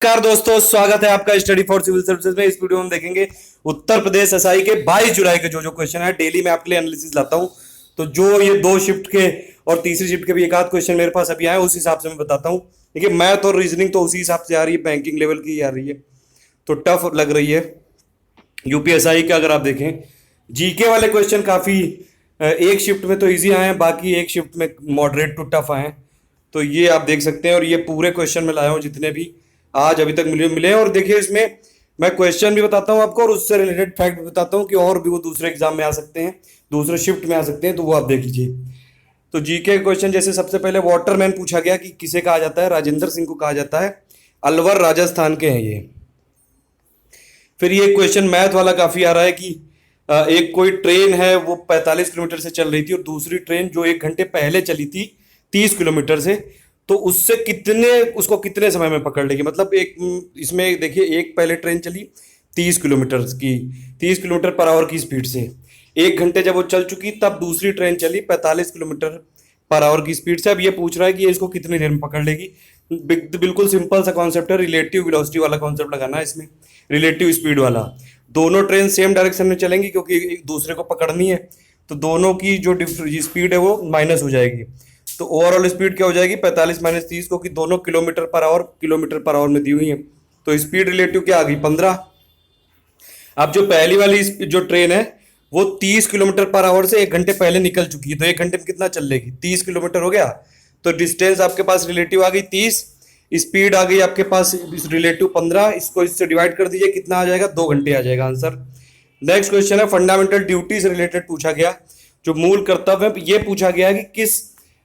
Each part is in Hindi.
नमस्कार दोस्तों, स्वागत है आपका स्टडी फॉर सिविल सर्विसेज में। इस वीडियो में देखेंगे उत्तर प्रदेश एसआई के 22 जुलाई के जो क्वेश्चन है। डेली मैं आपके लिए एनालिसिस लाता हूं, तो जो ये दो शिफ्ट के और तीसरी शिफ्ट के भी एक आध क्वेश्चन मेरे पास अभी आए, उस हिसाब से मैं बताता हूं। देखिए, मैथ और रीजनिंग तो उसी हिसाब से आ रही है, बैंकिंग लेवल की आ रही है, तो टफ लग रही है यूपीएसआई का। अगर आप देखें जीके वाले क्वेश्चन काफी एक शिफ्ट में तो इजी आए हैं, बाकी एक शिफ्ट में मॉडरेट टू टफ आए हैं। तो ये आप देख सकते हैं, और ये पूरे क्वेश्चन में लाया हूँ जितने भी आज अभी तक मिले हैं। और देखिए, इसमें मैं क्वेश्चन भी बताता हूँ आपको और उससे रिलेटेड फैक्ट भी बताता हूँ कि और भी वो दूसरे एग्जाम में आ सकते हैं, दूसरे शिफ्ट में आ सकते हैं, तो वो आप देख लीजिए। तो जीके के क्वेश्चन, जैसे सबसे पहले वाटरमैन पूछा गया कि किसे कहा जाता है, राजेंद्र सिंह को कहा जाता है, अलवर राजस्थान के हैं ये। फिर ये क्वेश्चन मैथ वाला काफी आ रहा है कि एक कोई ट्रेन है, वो 45 किलोमीटर से चल रही थी, और दूसरी ट्रेन जो 1 घंटे पहले चली थी 30 किलोमीटर से, तो उससे उसको कितने समय में पकड़ लेगी। मतलब एक इसमें देखिए, एक पहले ट्रेन चली 30 किलोमीटर की, 30 किलोमीटर पर आवर की स्पीड से, 1 घंटे जब वो चल चुकी, तब दूसरी ट्रेन चली 45 किलोमीटर पर आवर की स्पीड से। अब ये पूछ रहा है कि ये इसको कितनी देर में पकड़ लेगी। बिल्कुल सिंपल सा कॉन्सेप्ट है, रिलेटिव वेलोसिटी वाला कॉन्सेप्ट लगाना है इसमें, रिलेटिव स्पीड वाला। दोनों ट्रेन सेम डायरेक्शन में चलेंगी क्योंकि एक दूसरे को पकड़नी है, तो दोनों की जो स्पीड है वो माइनस हो जाएगी। तो ओवरऑल स्पीड क्या हो जाएगी, 45 माइनस 30, को कि दोनों किलोमीटर पर आवर में दी हुई है, तो स्पीड रिलेटिव क्या आ गई, 15। अब जो पहली वाली जो ट्रेन है वो 30 किलोमीटर पर आवर से 1 घंटे पहले निकल चुकी है, तो 1 घंटे में कितना चल लेगी, 30 किलोमीटर हो गया। तो डिस्टेंस आपके पास रिलेटिव आ गई 30, स्पीड आ गई आपके पास रिलेटिव 15, इसको इससे डिवाइड कर दीजिए, कितना आ जाएगा, 2 घंटे आ जाएगा आंसर। नेक्स्ट क्वेश्चन है फंडामेंटल ड्यूटी से रिलेटेड पूछा गया, जो मूल कर्तव्य ये पूछा गया कि किस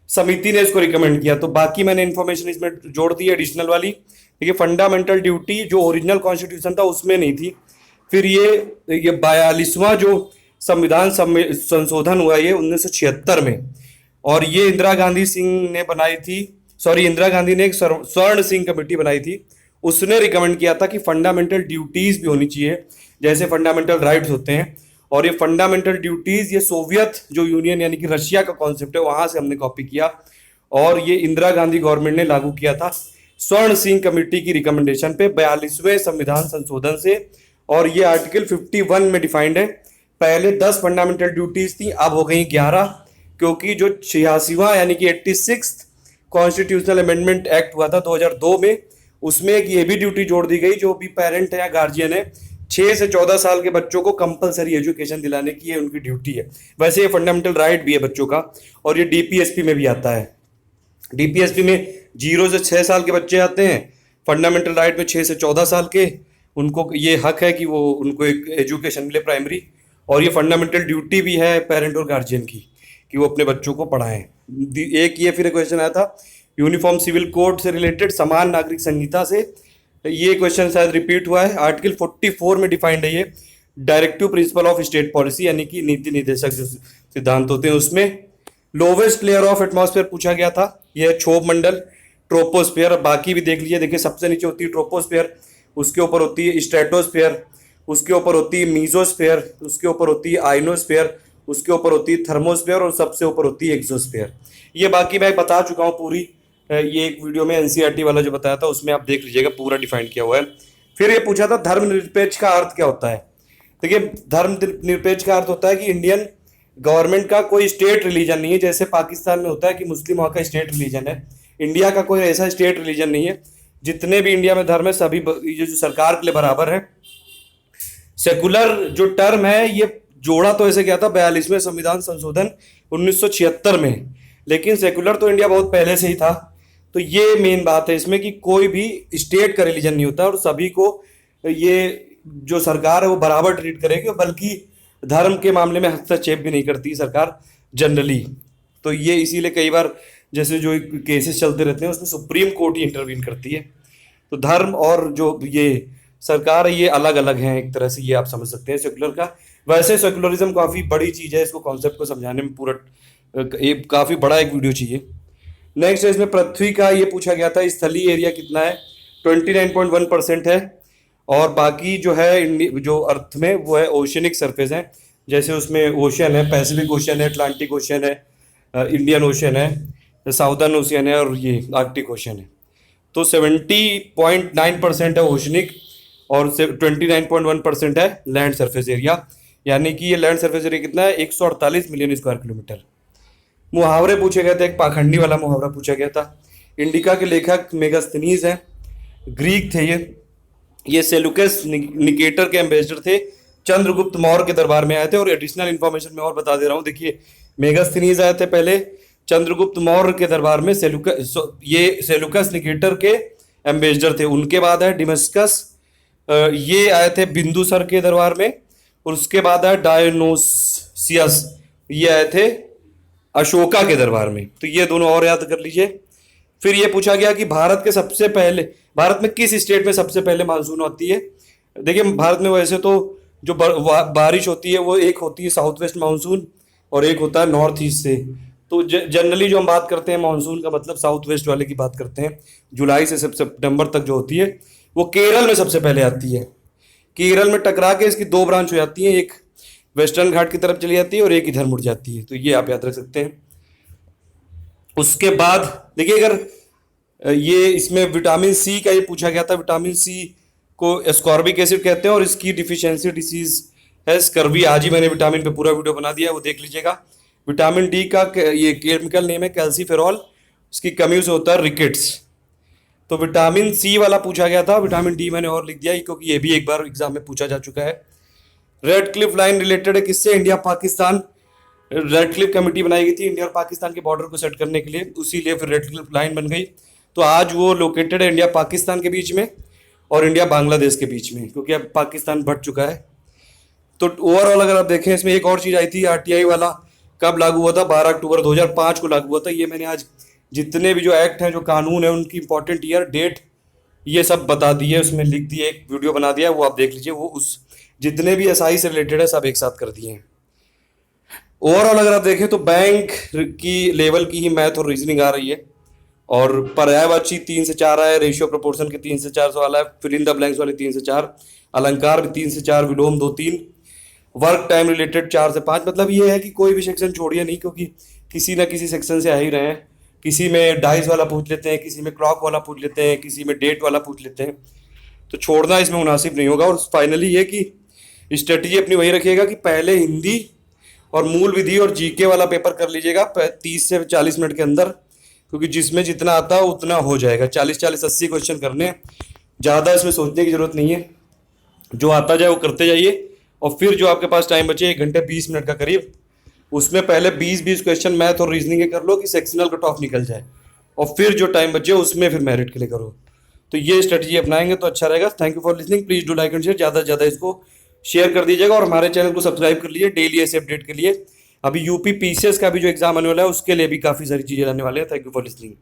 समिति ने इसको रिकमेंड किया। तो बाकी मैंने इन्फॉर्मेशन इसमें जोड़ दी एडिशनल वाली। देखिए, फंडामेंटल ड्यूटी जो ओरिजिनल कॉन्स्टिट्यूशन था उसमें नहीं थी। फिर ये 42वां जो संविधान संशोधन हुआ ये 1976 में, और ये इंदिरा गांधी सिंह ने बनाई थी, सॉरी इंदिरा गांधी ने एक स्वर्ण सिंह कमेटी बनाई थी। उसने रिकमेंड किया था कि फंडामेंटल ड्यूटीज भी होनी चाहिए, जैसे फंडामेंटल राइट्स होते हैं। और ये फंडामेंटल ड्यूटीज ये सोवियत जो यूनियन यानी कि रशिया का कॉन्सेप्ट है, वहां से हमने कॉपी किया, और ये इंदिरा गांधी गवर्नमेंट ने लागू किया था स्वर्ण सिंह कमेटी की रिकमेंडेशन पे 42वें संविधान संशोधन से। और ये आर्टिकल 51 में डिफाइंड है। पहले 10 फंडामेंटल ड्यूटीज थी, अब हो गई 11, क्योंकि जो 86वां यानी कि 86th कॉन्स्टिट्यूशनल अमेंडमेंट एक्ट हुआ था 2002 में, उसमें एक ये भी ड्यूटी जोड़ दी गई, जो भी पेरेंट है या गार्जियन है 6 से 14 साल के बच्चों को कंपलसरी एजुकेशन दिलाने की ये उनकी ड्यूटी है। वैसे ये फंडामेंटल राइट भी है बच्चों का, और ये डीपीएसपी में भी आता है। डीपीएसपी में 0 से 6 साल के बच्चे आते हैं, फंडामेंटल राइट में 6 से 14 साल के, उनको ये हक है कि वो उनको एक एजुकेशन मिले प्राइमरी। और ये फंडामेंटल ड्यूटी भी है पेरेंट और गार्जियन की कि वो अपने बच्चों को पढ़ाएं। एक ये फिर क्वेश्चन आया था यूनिफॉर्म सिविल कोड से रिलेटेड, समान नागरिक संहिता से, ये क्वेश्चन शायद रिपीट हुआ है। आर्टिकल 44 में डिफाइंड है ये, directive principle of state policy यानी कि नीति निर्देशक जो सिद्धांत होते हैं उसमें। लोवेस्ट लेयर ऑफ एटमॉस्फेयर पूछा गया था, यह क्षोभ मंडल, ट्रोपोस्फेयर। बाकी भी देख लीजिए, देखिए सबसे नीचे होती है ट्रोपोस्फेयर, उसके ऊपर होती है स्ट्रेटोस्फेयर, उसके ऊपर होती है मीजोस्फेयर, उसके ऊपर होती है आइनोस्फेयर, उसके ऊपर होती है थर्मोस्फेयर, और सबसे ऊपर होती है एक्सोस्फेयर। ये बाकी मैं बता चुका हूँ पूरी, ये एक वीडियो में एनसीईआरटी वाला जो बताया था उसमें आप देख लीजिएगा, पूरा डिफाइन किया हुआ है। फिर ये पूछा था धर्मनिरपेक्ष का अर्थ क्या होता है। देखिए, धर्मनिरपेक्ष का अर्थ होता है कि इंडियन गवर्नमेंट का कोई स्टेट रिलीजन नहीं है, जैसे पाकिस्तान में होता है कि मुस्लिम वहाँ का स्टेट रिलीजन है। इंडिया का कोई ऐसा स्टेट रिलीजन नहीं है, जितने भी इंडिया में धर्म है सभी ये जो सरकार के लिए बराबर है। सेकुलर जो टर्म है ये जोड़ा तो ऐसे क्या था 42वें संविधान संशोधन 1976 में, लेकिन सेकुलर तो इंडिया बहुत पहले से ही था। तो ये मेन बात है इसमें कि कोई भी स्टेट का रिलीजन नहीं होता, और सभी को ये जो सरकार है वो बराबर ट्रीट करेगी, बल्कि धर्म के मामले में हस्तक्षेप भी नहीं करती सरकार जनरली। तो ये इसीलिए कई बार जैसे जो केसेस चलते रहते हैं उसमें सुप्रीम कोर्ट ही इंटरवीन करती है। तो धर्म और जो ये सरकार है ये अलग अलग हैं एक तरह से, ये आप समझ सकते हैं सेकुलर का। वैसे सेकुलरिज्म काफ़ी बड़ी चीज़ है, इसको कॉन्सेप्ट को समझाने में पूरा एक काफ़ी बड़ा एक वीडियो चाहिए। नेक्स्ट है इसमें पृथ्वी का ये पूछा गया था, स्थलीय एरिया कितना है, 29.1% है। और बाकी जो है जो अर्थ में वो है ओशनिक सरफेस है, जैसे उसमें ओशन है, पैसिफिक ओशन है, अटलांटिक ओशन है, इंडियन ओशन है, साउदर्न ओशियन है, और ये आर्कटिक ओशन है। तो 70.9% है ओशनिक और 29.1% है लैंड सरफेस एरिया। यानी कि ये लैंड सरफेस एरिया कितना है, 148 मिलियन स्क्वायर किलोमीटर। मुहावरे पूछे गए थे, एक पाखंडी वाला मुहावरा पूछा गया था। इंडिका के लेखक मेगास्थनीज हैं, ग्रीक थे ये सेलुकस निकेटर के एम्बेसडर थे, चंद्रगुप्त मौर्य के दरबार में आए थे। और एडिशनल इन्फॉर्मेशन मैं और बता दे रहा हूँ, देखिए मेगास्थनीज आए थे पहले चंद्रगुप्त मौर्य के दरबार में, ये सेलुकस निकेटर के एम्बेसडर थे। उनके बाद है डिमस्कस, ये आए थे बिंदुसर के दरबार में। और उसके बाद है डायोनोसियस, ये आए थे अशोका के दरबार में। तो ये दोनों और याद कर लीजिए। फिर ये पूछा गया कि भारत में किस स्टेट में सबसे पहले मानसून होती है। देखिए भारत में वैसे तो जो बारिश होती है वो एक होती है साउथ वेस्ट मानसून और एक होता है नॉर्थ ईस्ट से। तो जनरली जो हम बात करते हैं मानसून का मतलब साउथ वेस्ट वाले की बात करते हैं। जुलाई से सितंबर तक जो होती है वो केरल में सबसे पहले आती है। केरल में टकरा के इसकी दो ब्रांच हो जाती है, एक वेस्टर्न घाट की तरफ चली जाती है और एक इधर मुड़ जाती है। तो ये आप याद रख सकते हैं। उसके बाद देखिए अगर ये इसमें विटामिन सी का ये पूछा गया था, विटामिन सी को एस्कॉर्बिक एसिड कहते हैं और इसकी डिफिशियंसी डिसीज है स्कर्वी। आज ही मैंने विटामिन पे पूरा वीडियो बना दिया है, वो देख लीजिएगा। विटामिन डी का ये केमिकल नेम है कैल्सीफेरॉल, उसकी कमी से होता है रिकेट्स। तो विटामिन सी वाला पूछा गया था, विटामिन डी मैंने और लिख दिया क्योंकि ये भी एक बार एग्जाम में पूछा जा चुका है। रेड क्लिफ लाइन रिलेटेड है किससे, India Pakistan. Red Cliff committee बनाई गई थी इंडिया और पाकिस्तान के बॉर्डर को सेट करने के लिए, उसीलिए फिर रेड क्लिफ लाइन बन गई। तो आज वो लोकेटेड है इंडिया पाकिस्तान के बीच में और इंडिया बांग्लादेश के बीच में, क्योंकि अब पाकिस्तान बढ़ चुका है। तो ओवरऑल अगर आप देखें इसमें एक और चीज़ आई थी, आरटीआई वाला कब लागू हुआ था, 12 अक्टूबर 2005 को लागू हुआ था। ये मैंने आज जितने भी जो एक्ट हैं जो कानून है उनकी इंपॉर्टेंट ईयर डेट ये सब बता दिए, उसमें लिख दिए, एक वीडियो बना दिया है, वो आप देख लीजिए। वो उस जितने भी एसआई से रिलेटेड है सब एक साथ कर दिए हैं। ओवरऑल अगर आप देखें तो बैंक की लेवल की ही मैथ और रीजनिंग आ रही है और पर्यायवाची 3 से 4 आया, रेशियो प्रोपोर्शन के 3 से 4 सवाल है, फिल इन द ब्लैंक्स वाले 3 से 4, अलंकार भी 3 से 4, विलोम 2-3, वर्क टाइम रिलेटेड 4 से 5। मतलब ये है कि कोई भी सेक्शन छोड़िए नहीं, क्योंकि किसी ना किसी सेक्शन से आ ही रहे हैं। किसी में डाइस वाला पूछ लेते हैं, किसी में क्लॉक वाला पूछ लेते हैं, किसी में डेट वाला पूछ लेते हैं, तो छोड़ना इसमें मुनासिब नहीं होगा। और फाइनली ये कि स्ट्रेटजी अपनी वही रखिएगा कि पहले हिंदी और मूल विधि और जीके वाला पेपर कर लीजिएगा 30 से 40 मिनट के अंदर, क्योंकि जिसमें जितना आता है उतना हो जाएगा। 40-40-80 क्वेश्चन करने, ज़्यादा इसमें सोचने की जरूरत नहीं है, जो आता जाए वो करते जाइए। और फिर जो आपके पास टाइम बचे 1 घंटे 20 मिनट का करीब, उसमें पहले 20-20 क्वेश्चन मैथ और रीजनिंग के कर लो कि सेक्शनल कट ऑफ निकल जाए, और फिर जो टाइम बचे उसमें फिर मेरिट के लिए करो। तो ये स्ट्रेटजी अपनाएंगे तो अच्छा रहेगा। Thank you for listening, please do like and share, ज़्यादा से ज़्यादा इसको शेयर कर दीजिएगा और हमारे चैनल को सब्सक्राइब कर लीजिए डेली ऐसे अपडेट के लिए। अभी यूपी पीसीएस का भी जो एग्जाम आने वाला है उसके लिए भी काफ़ी सारी चीज़ें आने वाले हैं। Thank you for listening.